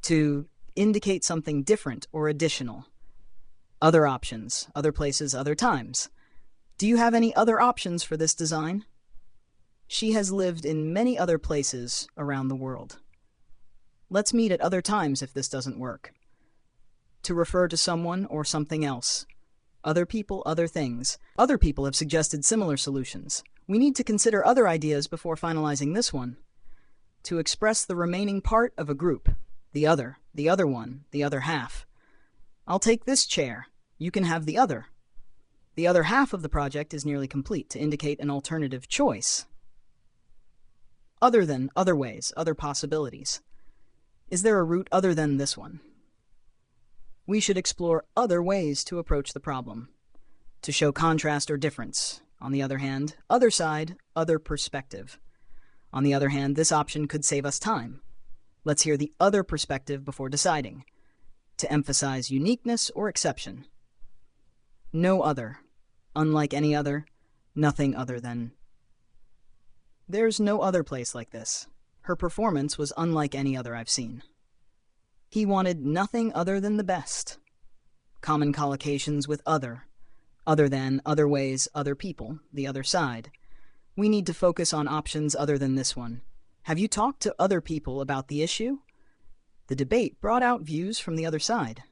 to indicate something different or additional. Other options, other places, other times. Do you have any other options for this design? She has lived in many other places around the world. Let's meet at other times if this doesn't work. To refer to someone or something else. Other people, other things. Other people have suggested similar solutions. We need to consider other ideas before finalizing this one. To express the remaining part of a group. The other one, the other half. I'll take this chair. You can have the other. The other half of the project is nearly complete to indicate an alternative choice. Other than, other ways, other possibilities. Is there a route other than this one? We should explore other ways to approach the problem, to show contrast or difference. On the other hand, other side, other perspective. On the other hand, this option could save us time. Let's hear the other perspective before deciding, to emphasize uniqueness or exception. No other, unlike any other, nothing other than. There's no other place like this. Her performance was unlike any other I've seen. He wanted nothing other than the best. Common collocations with other than, other ways, other people, the other side. We need to focus on options other than this one. Have you talked to other people about the issue? The debate brought out views from the other side.